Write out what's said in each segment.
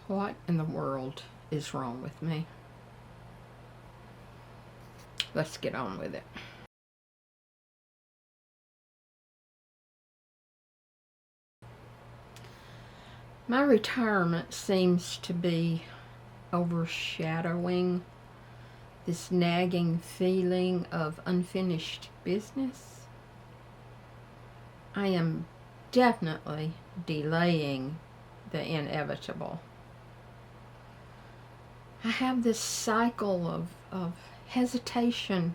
What in the world is wrong with me? Let's get on with it. My retirement seems to be overshadowing this nagging feeling of unfinished business. I am definitely delaying the inevitable. I have this cycle of hesitation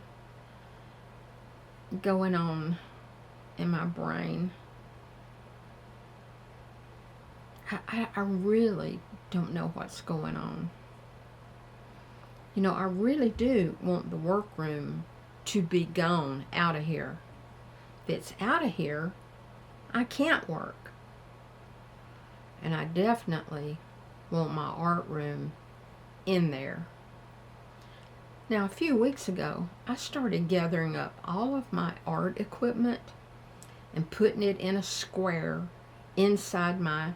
going on in my brain. I really don't know what's going on. You know, I really do want the workroom to be gone, out of here. If it's out of here, I can't work. And I definitely want my art room in there. Now, a few weeks ago, I started gathering up all of my art equipment and putting it in a square inside my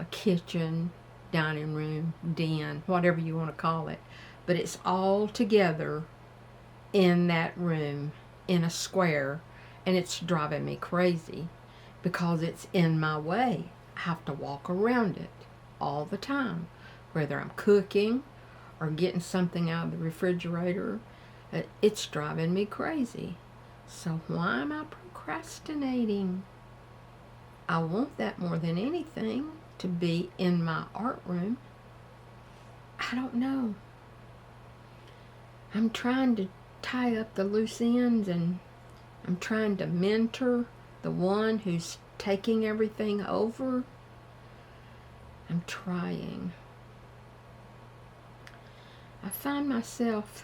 kitchen, dining room, den, whatever you want to call it. But it's all together in that room in a square, and it's driving me crazy because it's in my way. I have to walk around it all the time, whether I'm cooking or getting something out of the refrigerator. It's driving me crazy. So why am I procrastinating? I want that more than anything, to be in my art room. I don't know. I'm trying to tie up the loose ends, and I'm trying to mentor the one who's taking everything over. I'm trying. I find myself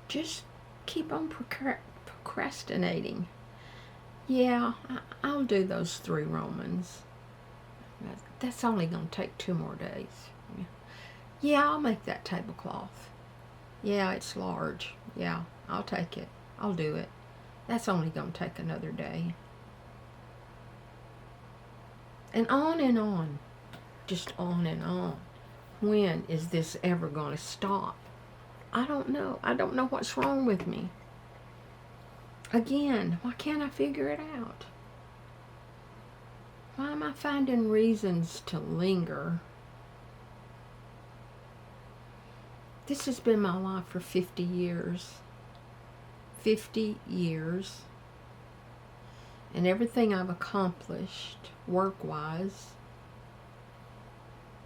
just keep on procrastinating. Yeah, I'll do those 3 Romans. That's only going to take 2 more days. Yeah, I'll make that tablecloth. Yeah, it's large. Yeah, I'll take it. I'll do it. That's only going to take another day. And on. Just on and on. When is this ever going to stop? I don't know. I don't know what's wrong with me. Again, why can't I figure it out? Why am I finding reasons to linger? This has been my life for 50 years. 50 years. And everything I've accomplished, work-wise,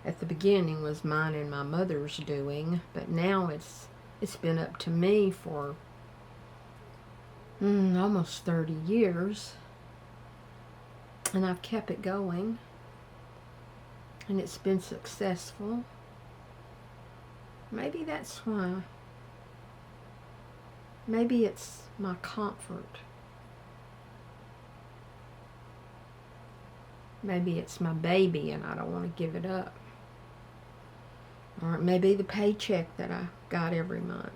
at the beginning was mine and my mother's doing, but now it's been up to me for almost 30 years. And I've kept it going, and it's been successful. Maybe that's why. Maybe it's my comfort. Maybe it's my baby and I don't want to give it up. Or maybe the paycheck that I got every month.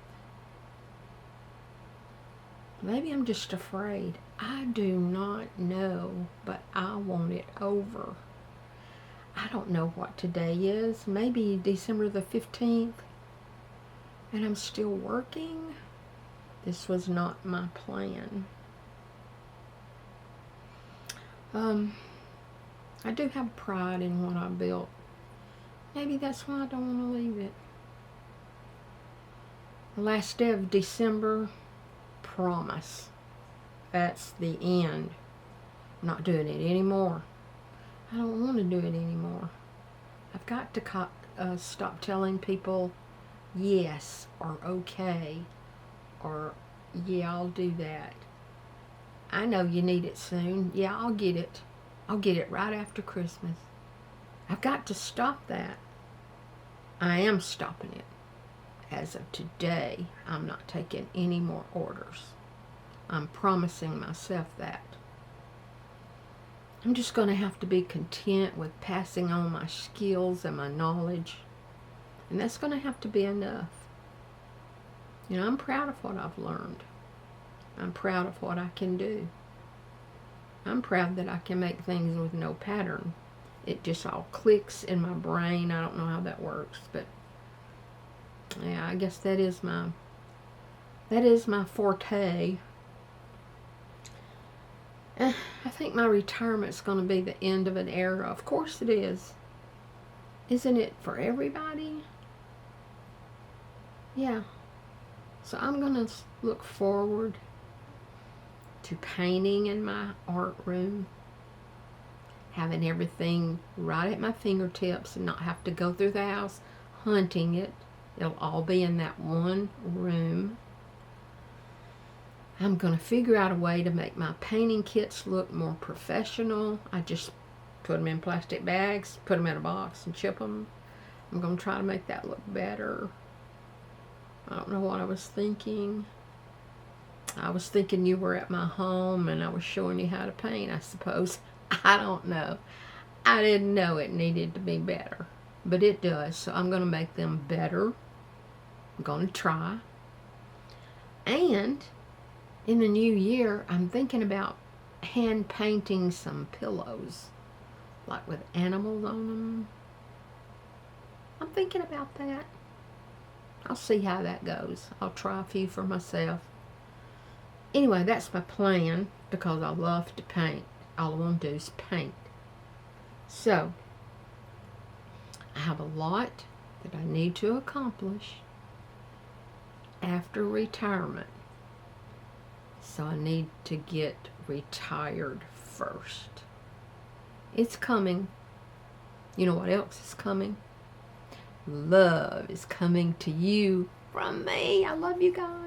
Maybe I'm just afraid. I do not know, but I want it over. I don't know what today is. Maybe December the 15th. And I'm still working. This was not my plan. I do have pride in what I built. Maybe that's why I don't want to leave it. The last day of December, promise. That's the end. I'm not doing it anymore. I don't want to do it anymore. I've got to stop telling people yes or okay or yeah, I'll do that. I know you need it soon. Yeah, I'll get it. I'll get it right after Christmas. I've got to stop that. I am stopping it. As of today, I'm not taking any more orders. I'm promising myself that. I'm just going to have to be content with passing on my skills and my knowledge. And that's going to have to be enough. You know, I'm proud of what I've learned. I'm proud of what I can do. I'm proud that I can make things with no pattern. it just all clicks in my brain. I don't know how that works, but yeah, I guess that is my forte. I think my retirement's going to be the end of an era. Of course it is. Isn't it for everybody? Yeah. So I'm going to look forward to painting in my art room, having everything right at my fingertips and not have to go through the house hunting it. It'll all be in that one room. I'm going to figure out a way to make my painting kits look more professional. I just put them in plastic bags, put them in a box, and ship them. I'm going to try to make that look better. I don't know what I was thinking. I was thinking you were at my home and I was showing you how to paint, I suppose. I don't know. I didn't know it needed to be better, but it does. So I'm going to make them better. I'm going to try. And in the new year, I'm thinking about hand painting some pillows, like with animals on them. I'm thinking about that. I'll see how that goes. I'll try a few for myself. Anyway, that's my plan because I love to paint. All I want to do is paint. So, I have a lot that I need to accomplish after retirement. So I need to get retired first. It's coming. You know what else is coming? Love is coming to you from me. I love you guys.